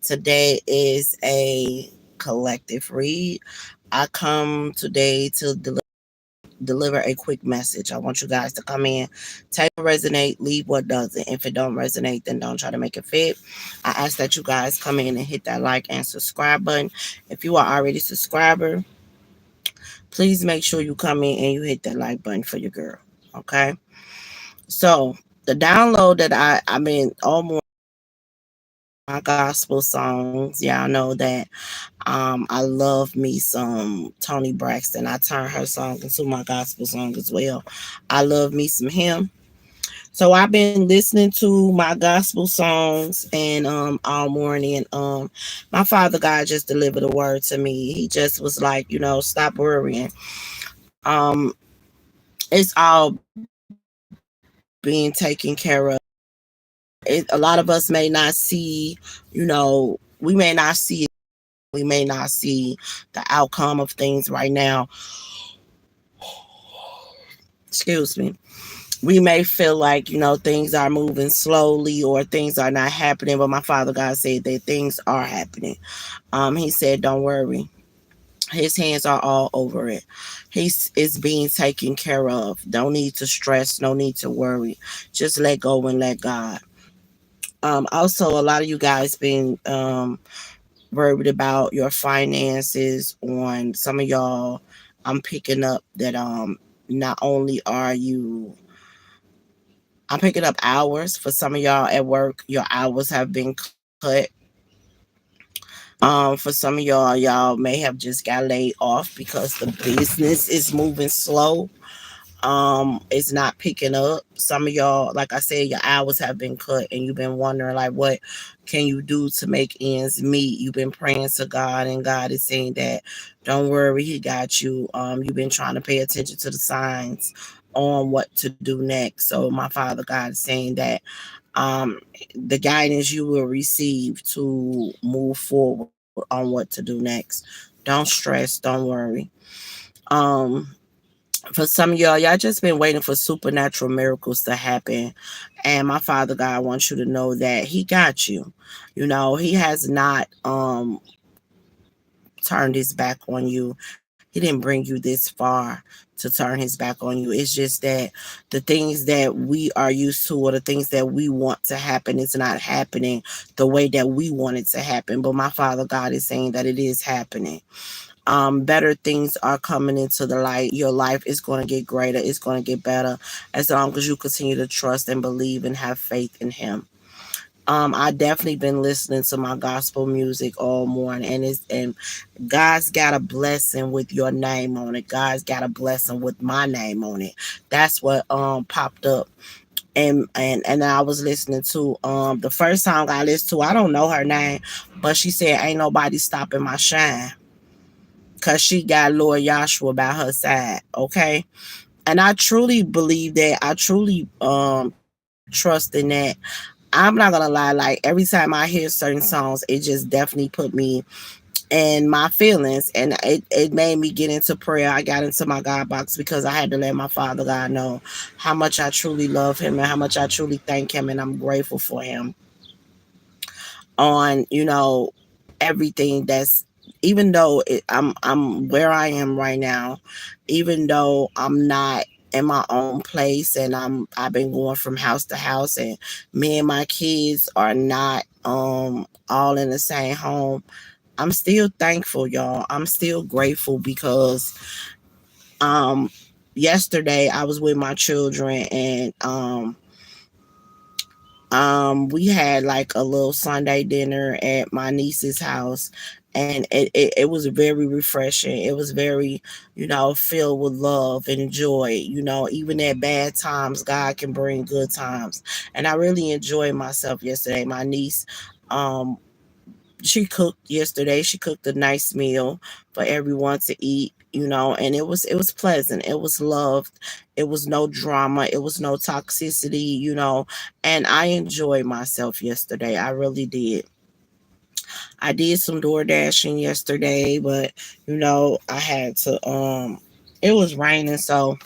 Today is a collective read. I come today to deliver a quick message. I want you guys to come in, take what resonate, leave what doesn't. If it don't resonate, then don't try to make it fit. I ask that you guys come in and hit that like and subscribe button. If you are already a subscriber, please make sure you come in and you hit that like button for your girl. Okay. So the download that I've been almost my gospel songs. Y'all know that I love me some Tony Braxton. I turn her song into my gospel song as well. I love me some him. So I've been listening to my gospel songs and all morning. My father God just delivered a word to me. He just was like, stop worrying. Um it's all being taken care of. A lot of us may not see, we may not see it. We may not see the outcome of things right now. Excuse me. We may feel like, things are moving slowly or things are not happening, but my father God said that things are happening. He said, don't worry. His hands are all over it. It's being taken care of. Don't need to stress, no need to worry. Just let go and let God. Also, a lot of you guys been worried about your finances. On some of y'all, I'm picking up that not only are you I'm picking up hours for some of y'all at work. Your hours have been cut. For some of y'all may have just got laid off because the business is moving slow. It's not picking up. Some of y'all, like I said, your hours have been cut and you've been wondering like what can you do to make ends meet. You've been praying to God and God is saying that don't worry, he got you. You've been trying to pay attention to the signs on what to do next. So my father God is saying that um the guidance you will receive to move forward on what to do next. Don't stress, don't worry. Um for some of y'all just been waiting for supernatural miracles to happen. And my father God wants you to know that he got you. He has not turned his back on you. He didn't bring you this far to turn his back on you. It's just that the things that we are used to or the things that we want to happen is not happening the way that we want it to happen. But my father God is saying that it is happening. Better things are coming into the light. Your life is going to get greater. It's going to get better as long as you continue to trust and believe and have faith in him. I definitely been listening to my gospel music all morning, and God's got a blessing with your name on it. God's got a blessing with my name on it. That's what popped up. And I was listening to the first song I listened to. I don't know her name, but she said ain't nobody stopping my shine. Cause she got Lord Yahshua by her side. Okay. And I truly believe that. I truly trust in that. I'm not gonna lie, like every time I hear certain songs, it just definitely put me in my feelings, and it made me get into prayer. I got into my God box because I had to let my father God know how much I truly love him and how much I truly thank him, and I'm grateful for him on everything. That's even though I'm where I am right now, even though I'm not in my own place, and I've been going from house to house, and me and my kids are not all in the same home. I'm still thankful, y'all. I'm still grateful because um yesterday I was with my children, and we had like a little Sunday dinner at my niece's house, and it was very refreshing. It was very, filled with love and joy. Even at bad times, God can bring good times. And I really enjoyed myself yesterday. My niece, um, she cooked yesterday. She cooked a nice meal for everyone to eat, and it was pleasant. It was loved. It was no drama. It was no toxicity, and I enjoyed myself yesterday. I really did. I did some door dashing yesterday, but I had to it was raining, so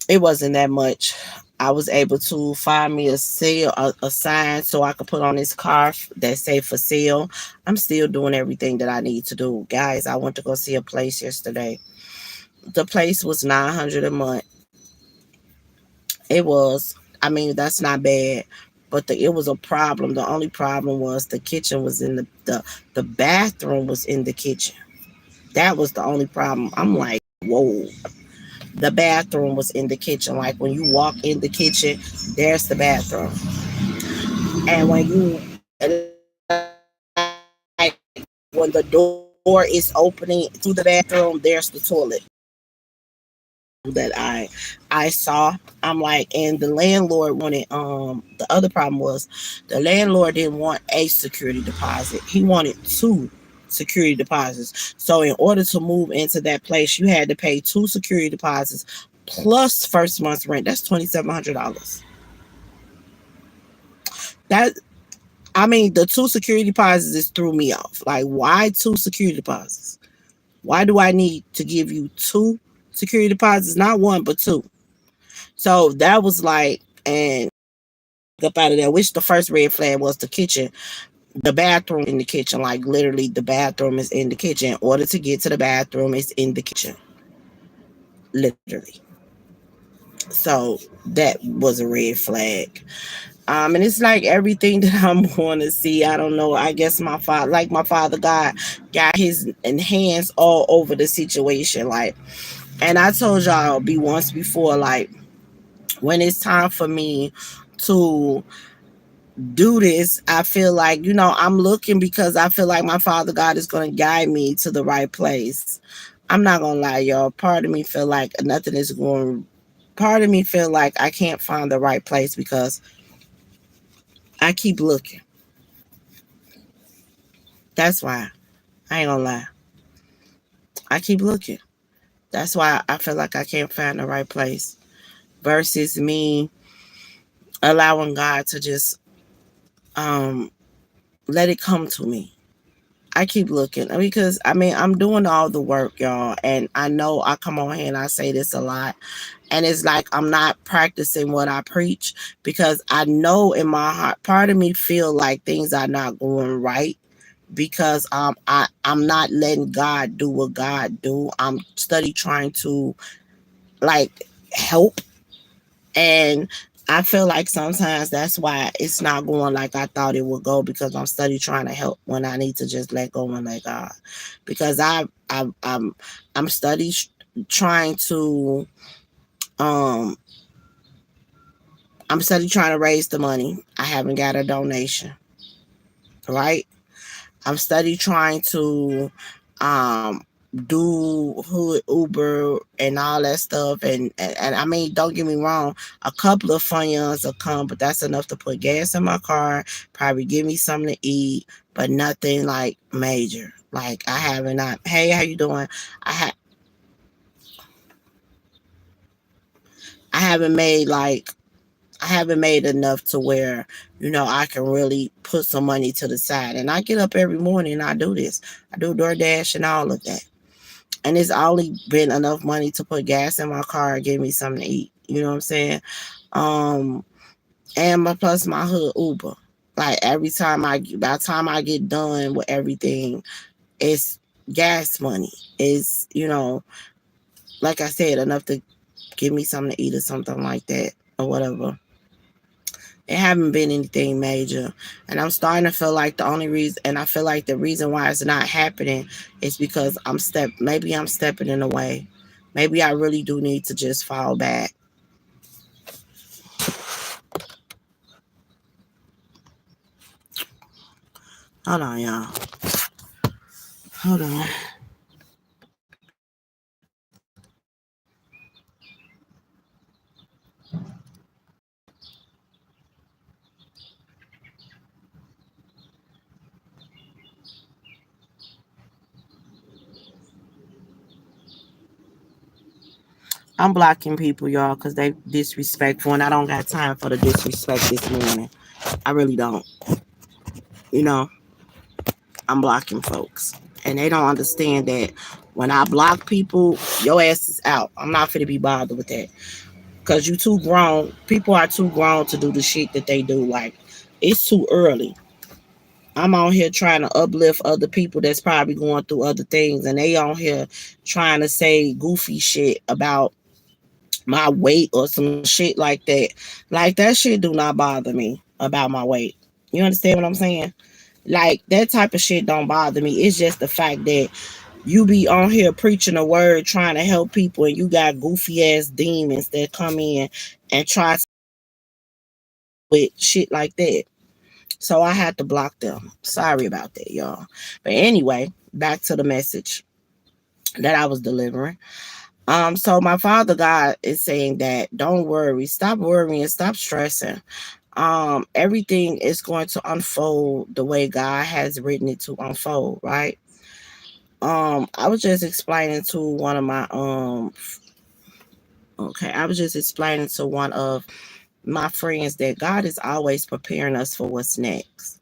it wasn't that much. I was able to find me a sale, a sign so I could put on this car that say for sale. I'm still doing everything that I need to do. Guys, I went to go see a place yesterday. The place was 900 a month. It was, I mean, that's not bad. But it was a problem. The only problem was the kitchen was in the bathroom was in the kitchen. That was the only problem. I'm like, whoa. The bathroom was in the kitchen. Like when you walk in the kitchen, there's the bathroom. And when you like when the door is opening to the bathroom, there's the toilet that I saw. I'm like, and the landlord wanted the other problem was the landlord didn't want a security deposit. He wanted two security deposits. So in order to move into that place, you had to pay two security deposits plus first month's rent. That's $2,700. That I mean, the two security deposits just threw me off. Like, why two security deposits? Why do I need to give you two security deposits? Not one, but two. So that was like, and up out of there. Which the first red flag was the kitchen, the bathroom in the kitchen. Like literally, the bathroom is in the kitchen. In order to get to the bathroom, it's in the kitchen, literally. So that was a red flag. And it's like everything that I'm going to see. I don't know. I guess my father God, got his hands all over the situation. Like, and I told y'all be once before, like, when it's time for me to do this, I feel like, I'm looking because I feel like my father God is going to guide me to the right place. I'm not going to lie, y'all. Part of me feel like nothing is going, part of me feel like I can't find the right place because I keep looking. That's why. I ain't gonna lie. I keep looking. That's why I feel like I can't find the right place. Versus me allowing God to just um let it come to me. I keep looking because I mean I'm doing all the work, y'all, and I know I come on here and I say this a lot, and it's like I'm not practicing what I preach because I know in my heart, part of me feel like things are not going right because I'm not letting God do what God do. I'm study trying to like help, and I feel like sometimes that's why it's not going like I thought it would go because I'm study trying to help when I need to just let go and let God. Because I'm study trying to um I'm study trying to raise the money. I haven't got a donation, right? I'm study trying to um do hood Uber and all that stuff, and I mean, don't get me wrong, a couple of funds will come, but that's enough to put gas in my car, probably give me something to eat, but nothing like major. Like I haven't not. Hey, how you doing? I ha- I haven't made like I haven't made enough to where I can really put some money to the side. And I get up every morning and I do this. I do DoorDash and all of that. And it's only been enough money to put gas in my car and give me something to eat. You know what I'm saying? Um, and plus my hood Uber. Like by the time I get done with everything, it's gas money. It's like I said, enough to give me something to eat or something like that or whatever. It haven't been anything major, and I'm starting to feel like the only reason, and I feel like the reason why it's not happening is because maybe I'm stepping in the way. Maybe I really do need to just fall back. Hold on, y'all. Hold on. I'm blocking people, y'all, because they disrespectful, and I don't got time for the disrespect this morning. I really don't. You know, I'm blocking folks, and they don't understand that when I block people, your ass is out. I'm not finna be bothered with that. Cause you too grown. People are too grown to do the shit that they do. Like, it's too early. I'm on here trying to uplift other people that's probably going through other things, and they on here trying to say goofy shit about my weight or some shit like that. Like, that shit do not bother me about my weight. You understand what I'm saying? Like, that type of shit don't bother me. It's just the fact that you be on here preaching a word, trying to help people, and you got goofy ass demons that come in and try with shit like that. So I had to block them. Sorry about that, y'all. But anyway, back to the message that I was delivering. So my father God is saying that don't worry, stop worrying, stop stressing. Everything is going to unfold the way God has written it to unfold, right? I was just explaining to one of my okay, I was just explaining to one of my friends that God is always preparing us for what's next.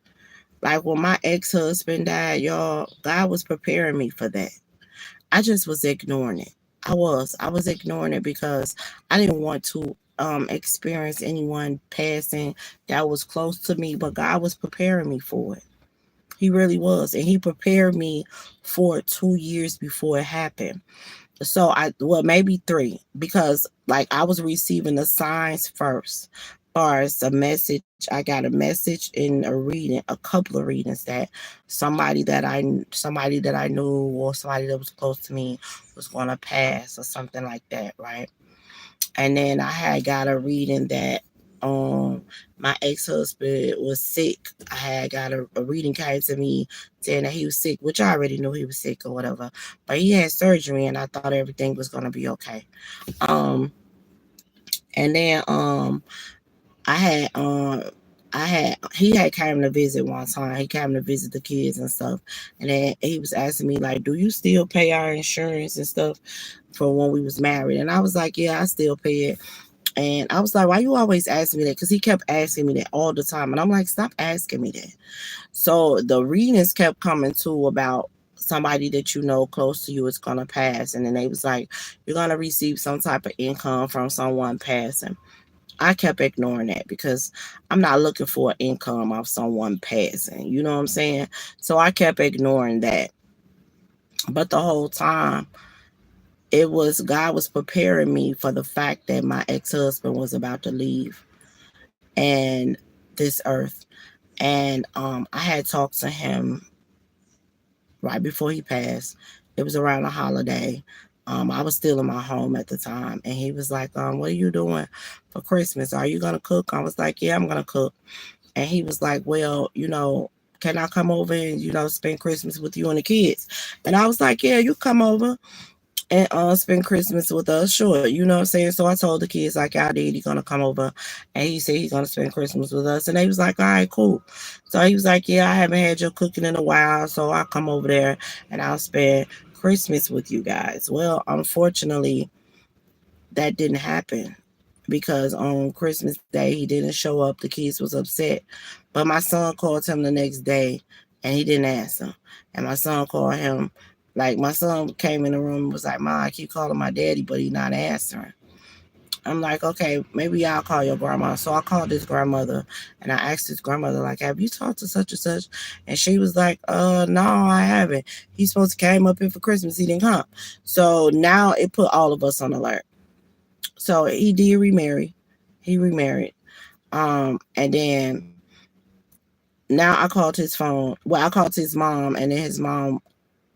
Like when my ex-husband died, y'all, God was preparing me for that. I just was ignoring it. I was ignoring it because I didn't want to experience anyone passing that was close to me, but God was preparing me for it. He really was. And he prepared me for it 2 years before it happened. So well, maybe three, because like I was receiving the signs first. Far as a message, I got a message in a reading, a couple of readings that somebody that I knew or somebody that was close to me was gonna pass or something like that, right? And then I had got a reading that my ex-husband was sick. I had got a reading came to me saying that he was sick, which I already knew he was sick or whatever. But he had surgery and I thought everything was gonna be okay. Um and then I had he had came to visit one time. He came to visit the kids and stuff. And then he was asking me like, do you still pay our insurance and stuff for when we was married? And I was like, yeah, I still pay it. And I was like, why you always asking me that? Because he kept asking me that all the time. And I'm like, stop asking me that. So the readings kept coming to about somebody that you know close to you is going to pass. And then they was like, you're going to receive some type of income from someone passing. I kept ignoring that because I'm not looking for income off someone passing. You know what I'm saying? So I kept ignoring that. But the whole time, it was God was preparing me for the fact that my ex-husband was about to leave and this earth. And I had talked to him right before he passed. It was around a holiday. I was still in my home at the time, and he was like, "What are you doing for Christmas? Are you gonna cook?" I was like, "Yeah, I'm gonna cook." And he was like, "Well, can I come over and spend Christmas with you and the kids?" And I was like, "Yeah, you come over and spend Christmas with us, sure." You know what I'm saying? So I told the kids like I did, he's gonna come over, and he said he's gonna spend Christmas with us, and they was like, "All right, cool." So he was like, "Yeah, I haven't had your cooking in a while, so I'll come over there and I'll spend Christmas with you guys." Well, unfortunately, that didn't happen because on Christmas Day he didn't show up. The kids was upset, but my son called him the next day, and he didn't answer. And my son called him. Like my son came in the room and was like, "Ma, I keep calling my daddy, but he not answering." I'm like, "Okay, maybe I'll call your grandma." So I called his grandmother and I asked his grandmother, like, "Have you talked to such and such?" And she was like, no, I haven't. He's supposed to came up here for Christmas. He didn't come. So now it put all of us on alert. So he did remarry. He remarried. And then now I called his phone. Well, I called his mom, and then his mom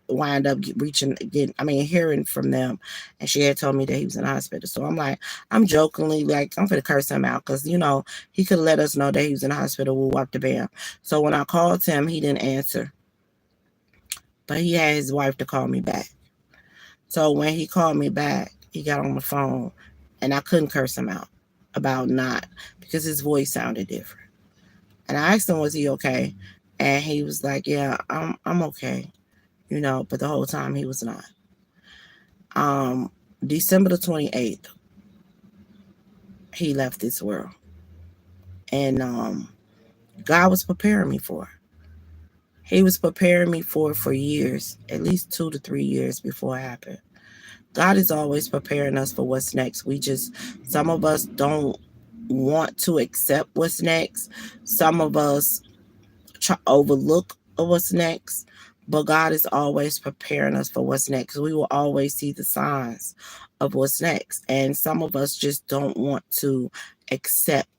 wind up hearing from them, and she had told me that he was in the hospital. So I'm like, I'm jokingly like, I'm gonna curse him out because he could let us know that he was in the hospital. We'll walk the bam. So when I called him, he didn't answer, but he had his wife to call me back. So when he called me back, he got on the phone, and I couldn't curse him out about not because his voice sounded different. And I asked him, was he okay? And he was like, yeah, I'm okay, but the whole time he was not. Um, December the 28th, he left this world. And God was preparing me for it. He was preparing me for it for years, at least 2 to 3 years before it happened. God is always preparing us for what's next. Some of us don't want to accept what's next. Some of us overlook what's next. But God is always preparing us for what's next. We will always see the signs of what's next. And some of us just don't want to accept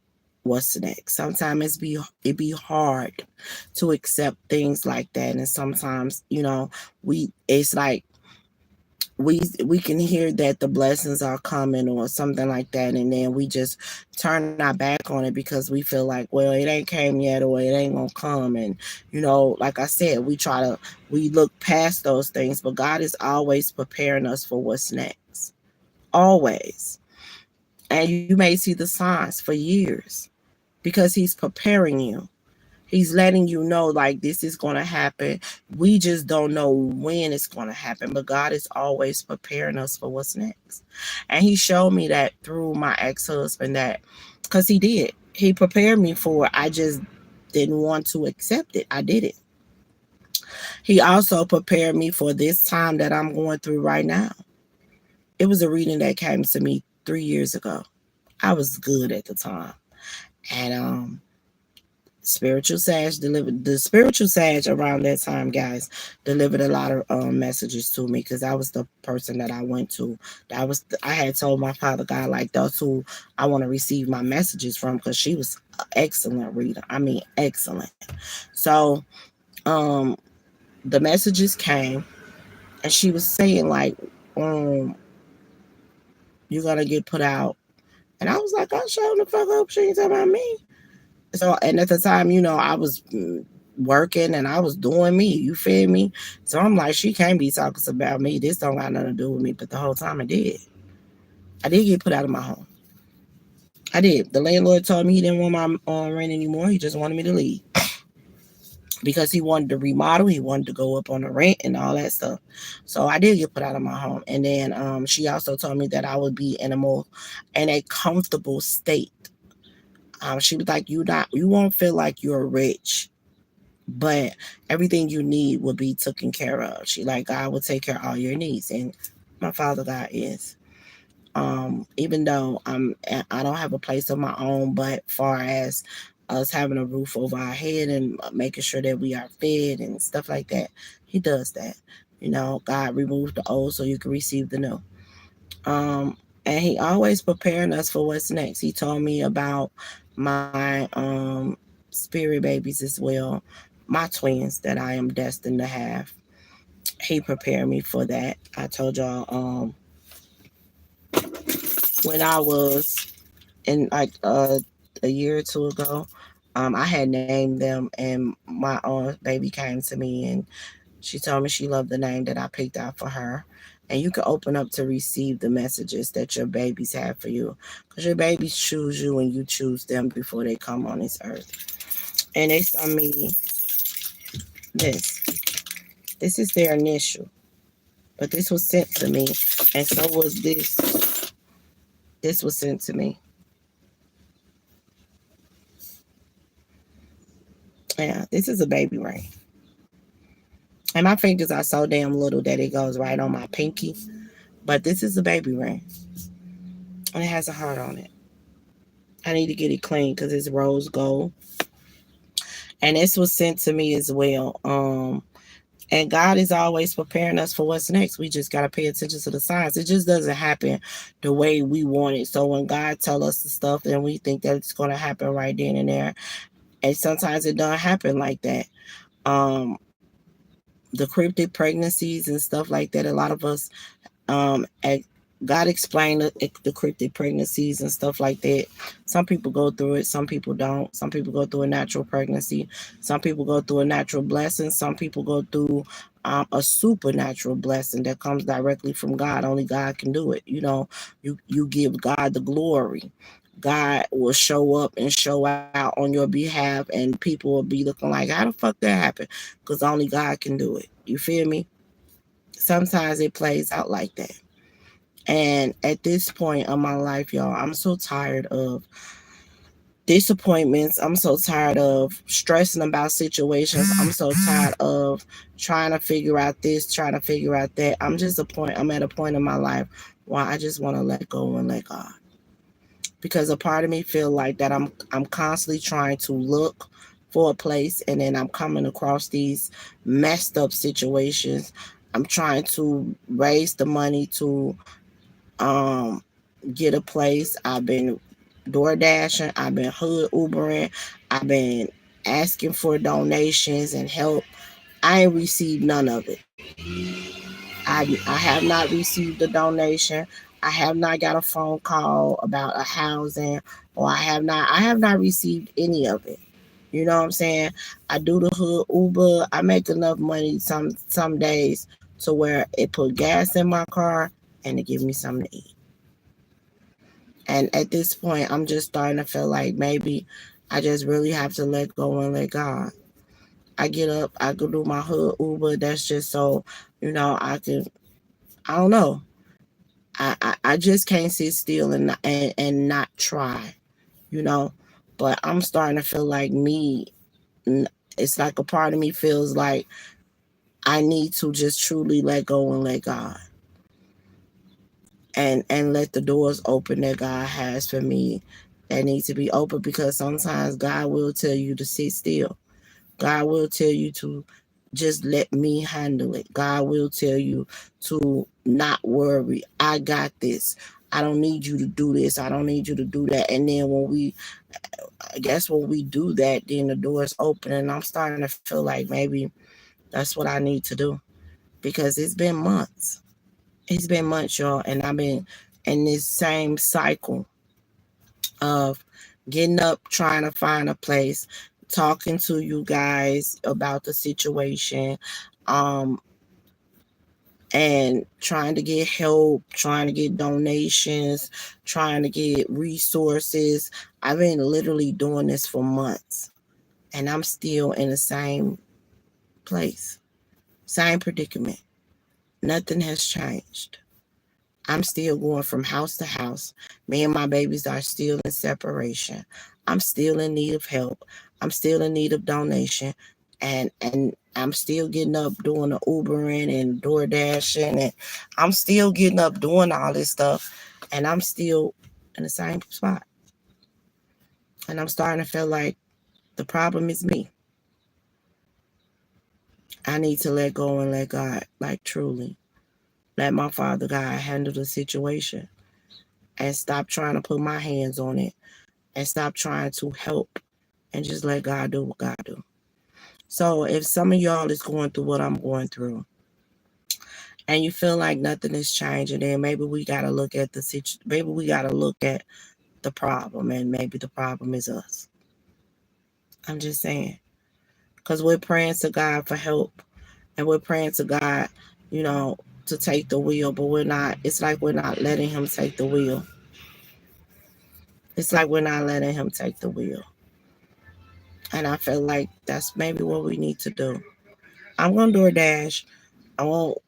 what's next. Sometimes it be hard to accept things like that. And sometimes, it's like we can hear that the blessings are coming or something like that, and then we just turn our back on it because we feel like, well, it ain't came yet or it ain't gonna come. And like I said, we look past those things, but God is always preparing us for what's next, always. And you may see the signs for years because he's preparing you. He's letting you know, like, this is going to happen. We just don't know when it's going to happen, but God is always preparing us for what's next. And he showed me that through my ex-husband, that because he did. He prepared me for it. I just didn't want to accept it. I did it. He also prepared me for this time that I'm going through right now. It was a reading that came to me 3 years ago. I was good at the time. And the spiritual sage around that time, guys, delivered a lot of messages to me, because I was the person that I went to. I had told my father God, like, that's who I want to receive my messages from, because she was an excellent reader. I mean, excellent. So um the messages came, and she was saying, like, um you're gonna get put out. And I was like, oh, shut the fuck up, she ain't talking about me. So, and at the time, I was working and I was doing me. You feel me? So I'm like, she can't be talking about me. This don't got nothing to do with me. But the whole time it did. I did get put out of my home. I did. The landlord told me he didn't want my rent anymore. He just wanted me to leave because he wanted to remodel. He wanted to go up on the rent and all that stuff. So I did get put out of my home. And then she also told me that I would be in a comfortable state. She was like, you won't feel like you're rich, but everything you need will be taken care of. She like, God will take care of all your needs. And my father God is. Even though I don't have a place of my own, but far as us having a roof over our head and making sure that we are fed and stuff like that, he does that. God removed the old so you can receive the new. Um, and he always preparing us for what's next. He told me about my spirit babies as well, my twins that I am destined to have. He prepared me for that. I told y'all when I was in, like, a year or two ago, I had named them, and my baby came to me and she told me she loved the name that I picked out for her. And you can open up to receive the messages that your babies have for you, because your babies choose you and you choose them before they come on this earth. And they told me this. This is their initial, but this was sent to me, and so was this. This was sent to me. Yeah, this is a baby ring. And my fingers are so damn little that it goes right on my pinky. But this is a baby ring. And it has a heart on it. I need to get it clean because it's rose gold. And this was sent to me as well. And God is always preparing us for what's next. We just gotta pay attention to the signs. It just doesn't happen the way we want it. So when God tell us the stuff, then we think that it's gonna happen right then and there. And sometimes it don't happen like that. Um, the cryptic pregnancies and stuff like that. A lot of us, um, God explained the cryptic pregnancies and stuff like that. Some people go through it, some people don't. Some people go through a natural pregnancy. Some people go through a natural blessing. Some people go through a supernatural blessing that comes directly from God. Only God can do it. You give God the glory. God will show up and show out on your behalf, and people will be looking like, how the fuck that happened? Because only God can do it. You feel me? Sometimes it plays out like that. And at this point of my life, y'all, I'm so tired of disappointments. I'm so tired of stressing about situations. I'm so tired of trying to figure out this, trying to figure out that. I'm at a point in my life where I just want to let go and let God. Because a part of me feel like that I'm constantly trying to look for a place, and then I'm coming across these messed up situations. I'm trying to raise the money to um get a place. I've been door dashing, I've been hood Ubering, I've been asking for donations and help. I ain't received none of it. I have not received a donation. I have not got a phone call about a housing, or I have not received any of it. You know what I'm saying? I do the hood Uber. I make enough money some days to where it put gas in my car and to give me something to eat. And at this point, I'm just starting to feel like maybe I just really have to let go and let God. I get up, I go do my hood Uber. That's just so, I can, I don't know. I just can't sit still and not try, you know. But I'm starting to feel like it's like a part of me feels like I need to just truly let go and let God, and let the doors open that God has for me that need to be open, because sometimes God will tell you to sit still. God will tell you to just let me handle it. God will tell you to not worry. I got this. I don't need you to do this. I don't need you to do that. And then I guess when we do that, then the doors open, and I'm starting to feel like maybe that's what I need to do, because it's been months. It's been months, y'all, and I've been in this same cycle of getting up, trying to find a place, talking to you guys about the situation, um, and trying to get help, trying to get donations, trying to get resources. I've been literally doing this for months, and I'm still in the same place, same predicament. Nothing has changed. I'm still going from house to house. Me and my babies are still in separation. I'm still in need of help. I'm still in need of donation. And I'm still getting up doing the Ubering and door dashing, and I'm still getting up doing all this stuff, and I'm still in the same spot. And I'm starting to feel like the problem is me. I need to let go and let God, like truly. Let my Father God handle the situation, and stop trying to put my hands on it, and stop trying to help, and just let God do what God do. So if some of y'all is going through what I'm going through, and you feel like nothing is changing, then maybe we gotta look at the situation. Maybe we gotta look at the problem, and maybe the problem is us. I'm just saying, because we're praying to God for help, and we're praying to God, you know, to take the wheel, but we're not. It's like we're not letting Him take the wheel. It's like we're not letting Him take the wheel. And I feel like that's maybe what we need to do. I'm gonna DoorDash. I won't,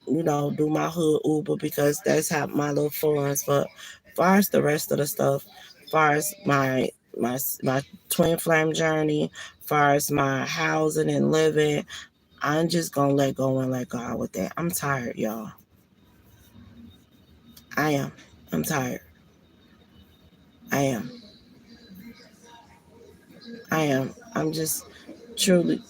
do my hood Uber, because that's how my little funds. But far as the rest of the stuff, far as my twin flame journey, far as my housing and living, I'm just gonna let go and let God with that. I'm tired, y'all. I am. I'm tired. I am. I am. I'm just truly.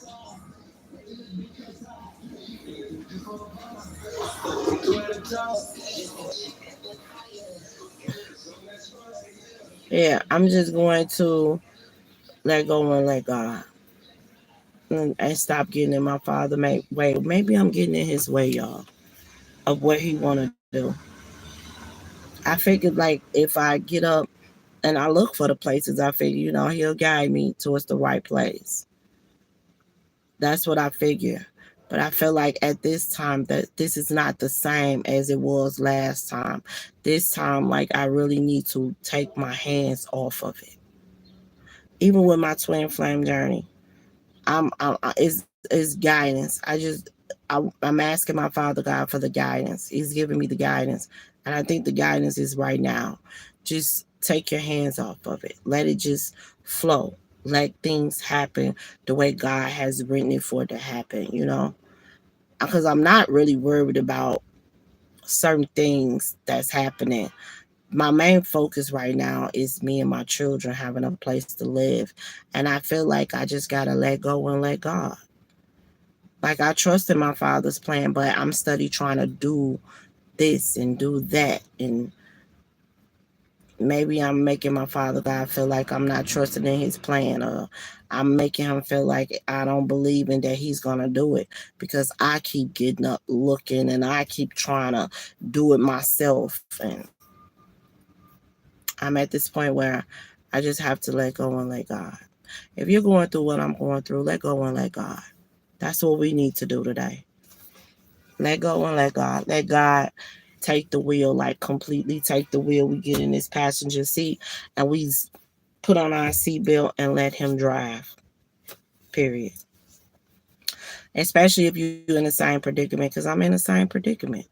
Yeah, I'm just going to let go and let God, and stop getting in my father way. Maybe I'm getting in his way, y'all, of what he want to do. I figured like if I get up and I look for the places, I figure, he'll guide me towards the right place. That's what I figure. But I feel like at this time that this is not the same as it was last time. This time, like, I really need to take my hands off of it. Even with my twin flame journey, is guidance. I'm asking my Father God for the guidance. He's giving me the guidance, and I think the guidance is right now. Just take your hands off of it. Let it just flow. Let things happen the way God has written it for it to happen, you know? Because I'm not really worried about certain things that's happening. My main focus right now is me and my children having a place to live. And I feel like I just got to let go and let God. Like I trust in my father's plan, but I'm study trying to do this and do that. And maybe I'm making my father God feel like I'm not trusting in his plan, or I'm making him feel like I don't believe in that he's gonna do it because I keep getting up looking and I keep trying to do it myself. And I'm at this point where I just have to let go and let God. If you're going through what I'm going through, let go and let God. That's what we need to do today. Let go and let God. Let God take the wheel, like completely take the wheel. We get in this passenger seat and we put on our seatbelt and let him drive. Period. Especially if you're in the same predicament, because I'm in the same predicament.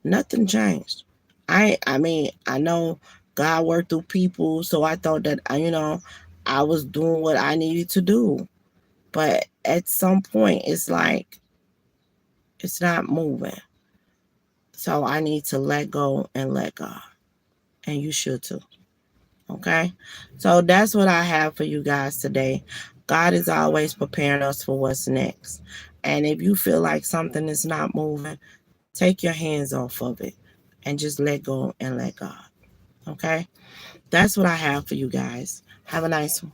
Nothing changed. I mean, I know God worked through people, so I thought that I was doing what I needed to do. But at some point it's like it's not moving. So I need to let go and let God. And you should too. Okay? So that's what I have for you guys today. God is always preparing us for what's next. And if you feel like something is not moving, take your hands off of it and just let go and let God. Okay? That's what I have for you guys. Have a nice one.